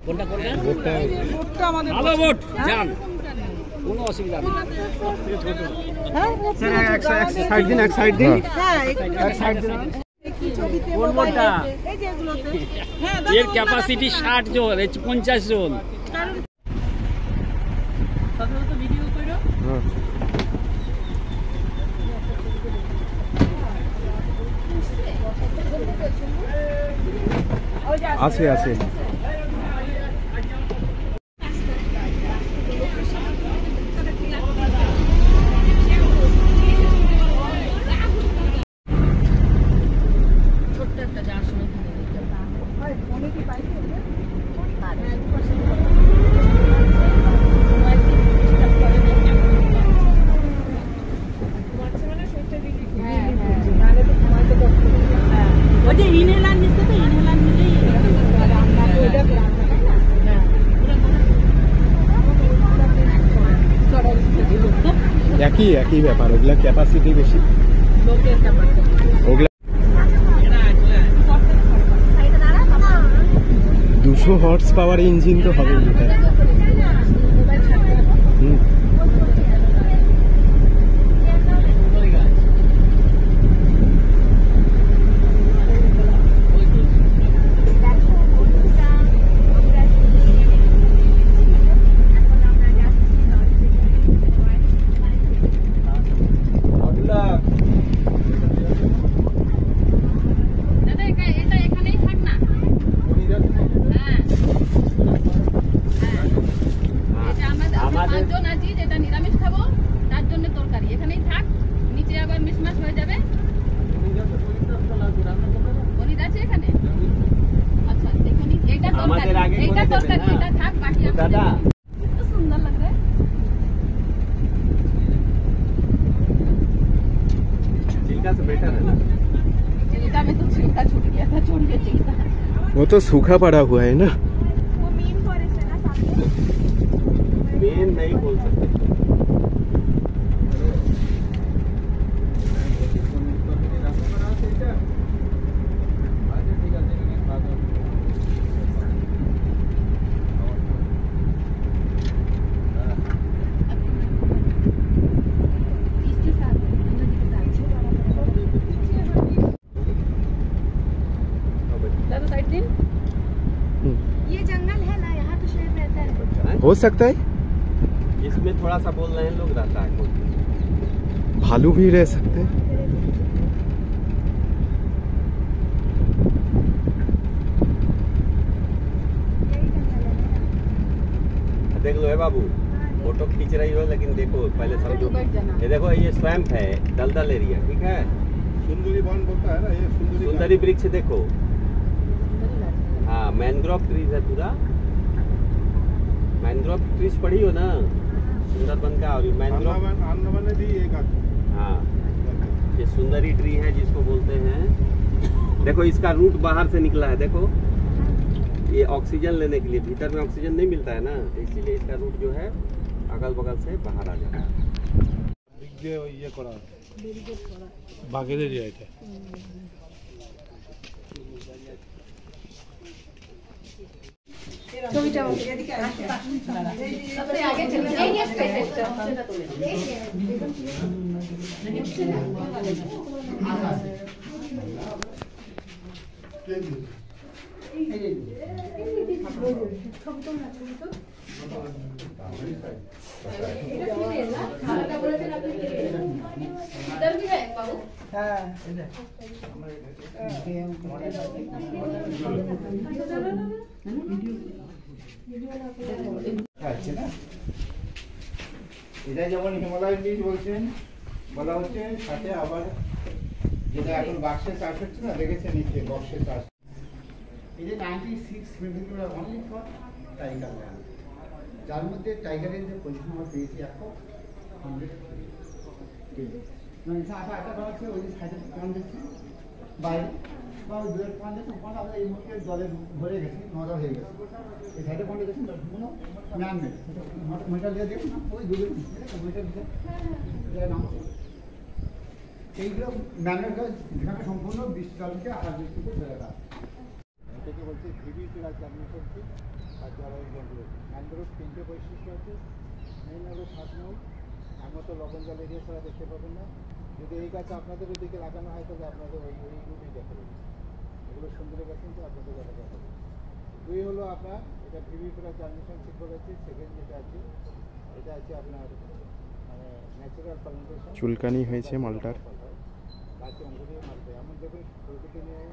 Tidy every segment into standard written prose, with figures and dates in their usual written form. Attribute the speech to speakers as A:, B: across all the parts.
A: ভোটটা করবেন? ভোটটা আমাদের ভালো ভোট জান, কোনো অসুবিধা নেই। হ্যাঁ এক সাইড দিন, এক সাইড দিন, হ্যাঁ এক সাইড দিন। কোন ভোটটা? এই যে এগুলোতে, হ্যাঁ এর ক্যাপাসিটি 60 জন, 50 জন। তাহলে তো ভিডিও কইরো। হ্যাঁ আছে আছে। একই ব্যাপার, ওগুলা ক্যাপাসিটি বেশি, ওগুলা 200 হর্স পাওয়ার ইঞ্জিন তো হবে এটা। वो तो सूखा पड़ा हुआ है ना, वो मेन फॉरेस्ट है ना सामने, मेन नहीं बोल सकते।
B: ये जंगल है ना, यहाँ तो शेर रहता है।
A: हो सकता है
C: इसमें थोड़ा सा बोल रहे हैं लोग रहता है,
A: भालू भी रह सकते हैं।
C: देख लो है बाबू, फोटो खींच रही हो लेकिन देखो पहले समझो। ये देखो ये स्वैम्प है, दलदल एरिया, ठीक है। सुंदरी वन बोलता है ना ये, सुंदरी वृक्ष देखो, हाँ मैनग्रोव ट्रीज है पूरा। मैनग्रोव ट्रीज पढ़ी हो ना सुंदरबन का, और मैनग्रोव भी एक, हाँ ये सुंदरी ट्री है जिसको बोलते हैं। देखो इसका रूट बाहर से निकला है, देखो ये ऑक्सीजन लेने के लिए, भीतर में ऑक्सीजन नहीं मिलता है ना, इसीलिए इसका रूट जो है अगल बगल से बाहर आ जाता है। ये करा बागेर एरिया है।
B: ছবিটা এদিকে আসে, सबसे आगे चले जाओ। इधर भी है बाबू, हाँ
D: আছে না, এটা যেমন হিমালয় বীজ বলছেন বলা হচ্ছে, সাথে আবার যেটা এখন বাক্সে চাষ হচ্ছে না, দেখেছেন নিচে বক্সে চাষ, এই যে 96 millimetre only for tiger land, যার মধ্যে টাইগারের যে পজিশন আমরা পেয়েছি এখন 100 মানে একটা কথা হচ্ছে ওই সাইডে পয়েন্ট দেখছি বাইরে বা ওই দুয়ের পয়েন্ট দেখছি, পয়েন্ট আমাদের এই মুহূর্তে জলে ভরে গেছে, নজর হয়ে গেছে। এই সাইডে পয়েন্টে দেখছেন কোনো ম্যান নেই, মিটার দিয়ে দেখুন না, ওই দুটো মিটার দিয়ে নাম এইগুলো ম্যানের কাজ, যেখানে সম্পূর্ণ বৃষ্টি জলকে আকাশ বৃষ্টিতে ধরে রাখা। এটাকে বলছে ভিভি চূড়া চালনা করছি, আর ম্যানগ্রোভ 3টে বৈশিষ্ট্য আছে। মেইন হলো শ্বাসমূল, এমন তো লবণ জল এরিয়া ছাড়া দেখতে পাবেন না। যদি এই গাছ আপনাদের ওইদিকে লাগানো হয় তাহলে আপনাদের ওই রুটই দেখা যাবে। এগুলো সুন্দরের গাছ কিন্তু আপনাদের দেখা যাবে। 2 হলো আপনার এটা ভিভি প্লাস জার্মিনেশন সিম্বল আছে। সেকেন্ড যেটা আছে এটা আছে আপনার মানে ন্যাচারাল ফার্মেন্টেশন,
E: চুলকানি হয়েছে মালটার।
D: গাছে অঙ্কুরিয়ে মারবে এমন দেখুন প্রকৃতি নিয়ে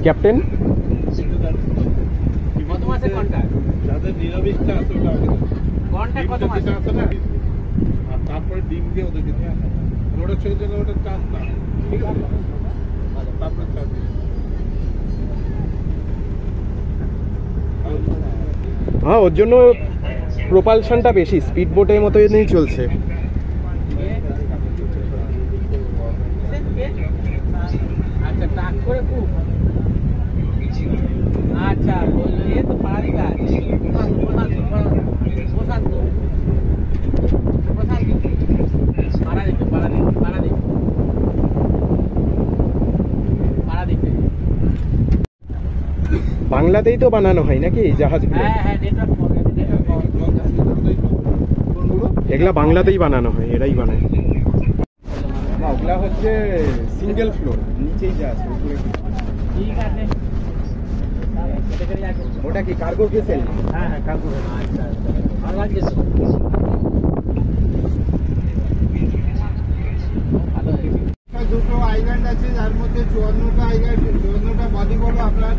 E: ক্যাপ্টেন
C: কত মাসে কন্ট্রাক্ট?
F: যাদের নিরামিষটা আছে ওটা আগে দেবে।
C: কন্ট্রাক্ট কত
F: ডিমটা
C: মাসে?
F: যেটা আছে না, আর তারপরে ডিম দিয়ে ওদেরকে দেবে। আর ওটা ছেড়ে দিলে ওটা চাষ না, ঠিক আছে? তারপরে চাষ দিবে।
E: হ্যাঁ, ওর জন্য প্রোপালশনটা বেশি, স্পিড বোটের মতোই চলছে।
C: আচ্ছা, টাক করে খুব আচ্ছা বললে তো পারি গাছ প্রশান্ত পাড়া দেখতে
E: বাংলাতেই তো বানানো হয় নাকি এই জাহাজগুলো?
C: হ্যাঁ নেটওয়ার্ক
E: এগুলা বাংলাতেই বানানো হয়, এরাই বানায় না। ওগুলা হচ্ছে সিঙ্গেল ফ্লোর, নিচেই যা আছে উপরে।
C: ঠিক আছে,
E: ওটা কি কার্গো ভেসেল?
C: হ্যাঁ কাকু। আচ্ছা ভালো লাগছে তো।
D: দুটো আইল্যান্ড আছে, যার মধ্যে 54টা আইল্যান্ড, 54টা বদ্বীপ আপনার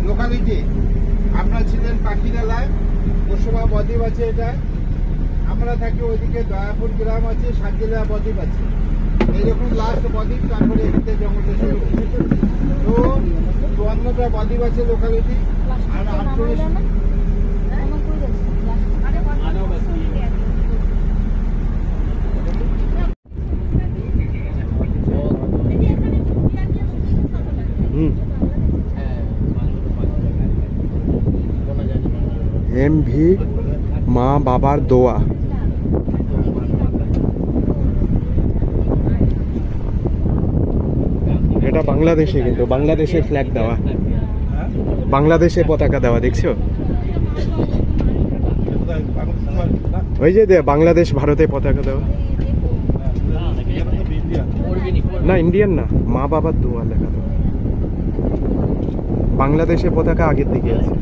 D: লোকালিটি। আপনার ছিলেন পাখিরালায়, কোসবা বদ্বীপ আছে এটা। আমরা থাকি ওইদিকে দয়াপুর গ্রাম আছে, সাতজেলা বদ্বীপ আছে। এইরকম লাস্ট বদ্বীপ, তারপরে এদিকে জঙ্গলটা শুরু। তো 54টা বদ্বীপ আছে লোকালিটি। আর 48
E: MV মা বাবার দোয়া। এটা বাংলাদেশে, কিন্তু বাংলাদেশের ফ্ল্যাগ দেওয়া, বাংলাদেশে পতাকা দেওয়া, দেখছো? ওই যে বাংলাদেশ ভারতে পতাকা দেওয়া। না ইন্ডিয়ান না, মা বাবার দোয়া লেখা দেওয়া। বাংলাদেশে পতাকা আগের দিকে আছে।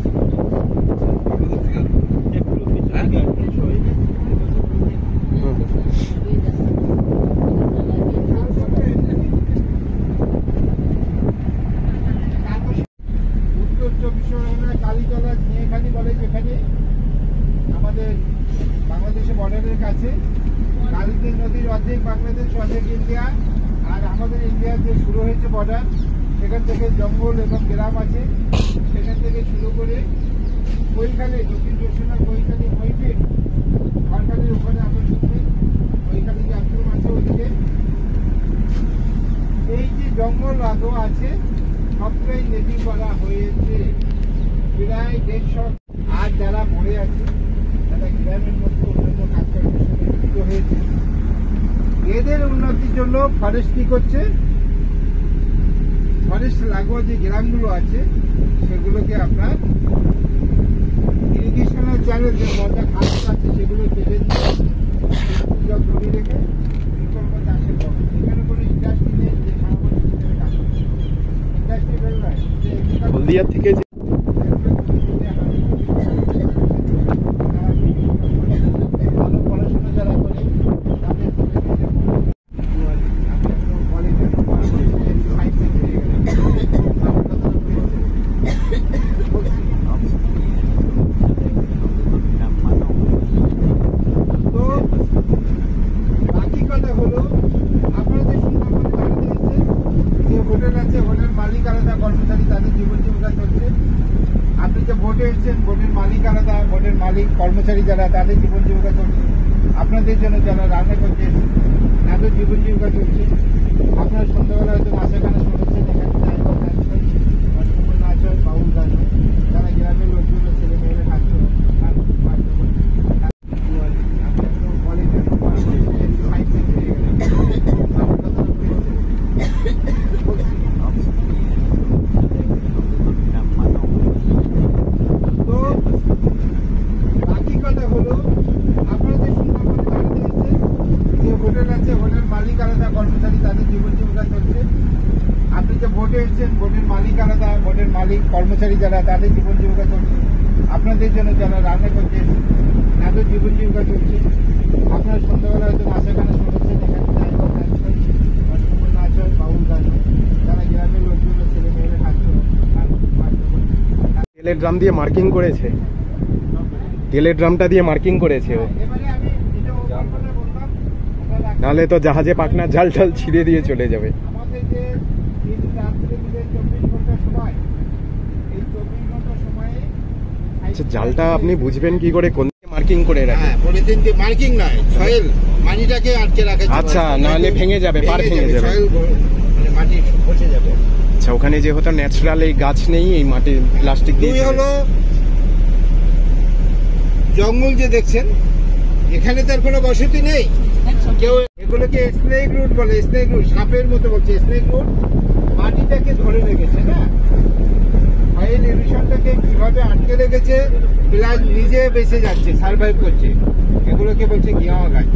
D: উত্তর 24 পরগনায় কালীতলা নিয়েখালি বলে, যেখানে আমাদের বাংলাদেশের বর্ডারের কাছে। কালিন্দী নদীর অর্ধেক বাংলাদেশ, অর্ধেক ইন্ডিয়া। আর আমাদের ইন্ডিয়ার যে শুরু হয়েছে বর্ডার, সেখান থেকে জঙ্গল এবং গ্রাম আছে। সেখান থেকে শুরু করে কৈখালী, দক্ষিণ দক্ষিণার কৈখালী, মৈপিট, খড়খালির ওখানে আমরা শুনছি কৈখালী যে আশ্রম আছে ওইদিকে। এই যে জঙ্গল আদৌ আছে সবটাই নেভি করা হয়েছে, প্রায় 150। আর যারা মরে আছে তারা গ্রামের মধ্যে অন্যান্য কাজকর্মের সঙ্গে যুক্ত হয়েছে। এদের উন্নতির জন্য ফরেস্ট কি করছে, ফরেস্ট লাগোয়া যে গ্রামগুলো আছে সেগুলোকে আপনার ইরিগেশনের চ্যানেল, যে মজা খাস আছে সেগুলো কেটে দিয়ে ধরে রেখে বিকল্প চাষের পর। এখানে কোনো ইন্ডাস্ট্রি নেই যে সারা বছর ধরে কাজ করছে। ইন্ডাস্ট্রি বের নয়,
E: হলদিয়া থেকে যে
D: ভালো পড়াশোনা যারা করে তাদের তো বাকি কথা হলো আপনারা যে মালিক কর্মচারী যারা তাদের জীবন জীবিকা চলছে, আপনাদের জন্য যারা রান্না করছে তাদের জীবন জীবিকা চলছে। আপনার সন্ধ্যাবেলা হয়তো নাচের গানে শুনেছেন, এখানে নাচ হয়, বাউল গান হয়, তারা গ্রামের লোকগুলো ছেলে মেয়েরা নাচ করে আর বাধ্য করছে। তো বাকি কথা হলো, আপনাদের সুন্দরবনে জানাতে হচ্ছে যে হোটেল আছে, হোটেল মালিক আলাদা, কর্মচারী তাদের জীবন জীবিকা চলছে। আপনি যে ভোটে এসেছেন, ভোটের মালিক আলাদা, ভোটের মালিক কর্মচারী যারা তাদের জীবন জীবিকা চলছে। আপনাদের জন্য যারা রান্না করছে তাদের জীবন জীবিকা চলছে। আপনার সন্ধ্যাবেলা হয়তো নাচের গানে শুনেছেন, এখানে নাচ হয়, বাউল গান হয়, তারা গ্রামের লোকগুলো ছেলে মেয়েরা নাচ করে আর বাধ্য করছে।
E: তেলের ড্রাম দিয়ে মার্কিং করেছে, তেলের ড্রামটা দিয়ে মার্কিং করেছে ও,
D: এবারে আমি যেটা কল্পনা করলাম,
E: নাহলে তো জাহাজে পাখনা ঝাল ঝাল ছিঁড়ে দিয়ে চলে যাবে।
D: আমাদের যে দিন রাত্রে মিলে 24 ঘন্টা সময়, এই 24 ঘন্টা সময়ে
E: আচ্ছা, জালটা আপনি বুঝবেন কি করে কোন দিকে মার্কিং করে রাখে?
D: বলেছেন যে মার্কিং নয়, সয়েল মাটিটাকে আটকে রাখে।
E: আচ্ছা, নাহলে ভেঙে যাবে, পার ভেঙে যাবে,
D: সয়েল মানে মাটি বসে যাবে।
E: আচ্ছা, ওখানে যেহেতু ন্যাচারাল এই গাছ নেই, এই মাটি প্লাস্টিক দিয়ে।
D: দুই হলো জঙ্গল যে দেখছেন, এখানে তার কোনো বসতি নেই। কেউ এগুলোকে স্নেক রুট বলে, স্নেক রুট, সাপের মতো বলছে। স্নেক রুট মাটিটাকে ধরে রেখেছে না, সয়েল এরিশনটাকে কিভাবে আটকে রেখেছে, প্লাস নিজে বেঁচে যাচ্ছে, সার্ভাইভ করছে। এগুলোকে বলছে গিয়াওয়া গাছ।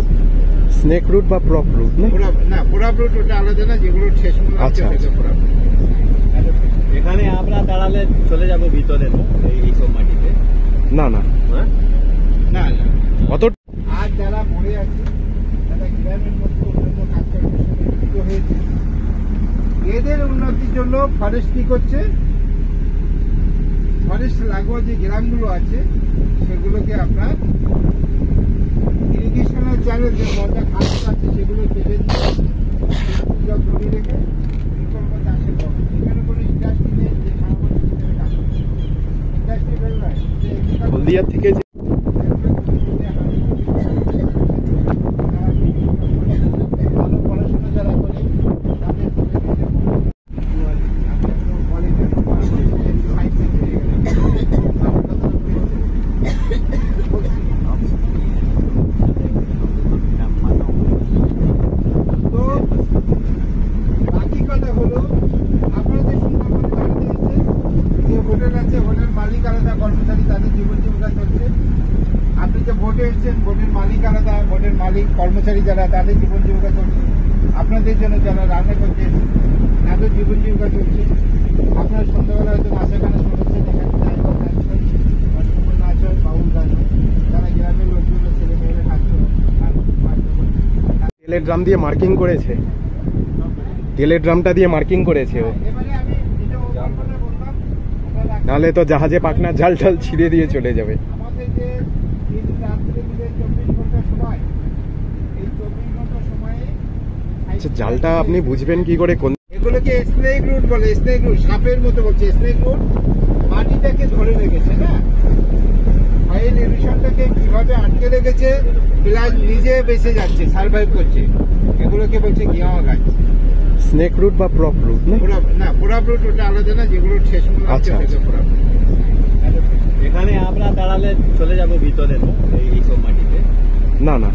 E: স্নেক রুট বা প্রপ রুট না?
D: না, পোড়াপ রুট ওটা আলাদা না, যেগুলো ঠেস মূল
E: আচ্ছা, আচ্ছা।
C: এখানে আমরা দাঁড়ালে চলে যাব ভিতরে, তো এইসব মাটিতে
E: না না,
C: হ্যাঁ
D: না না।
E: অত
D: আর যারা মরে আছে, যারা গ্রামের মধ্যে অন্যান্য কাজকর্মের সঙ্গে যুক্ত হয়েছে, এদের উন্নতির জন্য ফরেস্ট কি করছে, ফরেস্ট লাগোয়া যে গ্রামগুলো আছে সেগুলোকে আপনার ইরিগেশনের চ্যানেল যে মজা খাস আছে সেগুলো কেটে দিয়ে জমি রেখে বিকল্প চাষের পথে। এখানে কোনো ইন্ডাস্ট্রি নেই যে সারা বছর ধরে কাজ করছে। ইন্ডাস্ট্রি বেরোয় যে
E: হলদিয়ার থেকে যে
D: ভালো পড়াশোনা যারা করে তাদের তো বাকি কথা হলো, আপনাদের সুন্দরবনে জানাতে হচ্ছে যে হোটেল আছে, হোটেল মালিক আলাদা, কর্মচারী তাদের জীবন জীবিকা চলছে। আপনি যে ভোটে এসেছেন, ভোটের মালিক আলাদা, ভোটের মালিক কর্মচারী যারা তাদের জীবন জীবিকা চলছে। আপনাদের জন্য যারা রান্না করছে তাদের জীবন জীবিকা চলছে। আপনার সন্ধ্যাবেলা হয়তো নাচের গানে শুনেছেন, এখানে নাচ হয়, বাউল গান হয়, তারা গ্রামের লোকগুলো ছেলে মেয়েরা নাচ করে আর বাধ্য করছে।
E: তেলের ড্রাম দিয়ে মার্কিং করেছে, তেলের ড্রামটা দিয়ে মার্কিং করেছে ও,
D: এবারে আমি যেটা কল্পনা করলাম,
E: নাহলে তো জাহাজে পাখনা ঝাল ঝাল ছিঁড়ে দিয়ে চলে যাবে।
D: আমাদের যে দিন রাত্রে মিলে 24 ঘন্টা সময়, এই 24 ঘন্টা সময়ে
E: আচ্ছা, জালটা আপনি বুঝবেন কি করে কোন
D: এগুলোকে স্নেক রুট বলে, স্নেক রুট, সাপের মতো বলছে। স্নেক রুট মাটিটাকে ধরে রেখেছে না, সয়েল এরিশনটাকে কিভাবে আটকে রেখেছে, প্লাস নিজে বেঁচে যাচ্ছে, সার্ভাইভ করছে। এগুলোকে বলছে গিয়াওয়া গাছ।
E: স্নেক রুট বা প্রপ রুট না?
D: না, পোড়াপ রুট ওটা আলাদা না, যেগুলো ঠেস মূল
E: আচ্ছা, আচ্ছা।
C: এখানে আমরা দাঁড়ালে চলে যাব ভিতরে, তো এইসব মাটিতে
E: না না,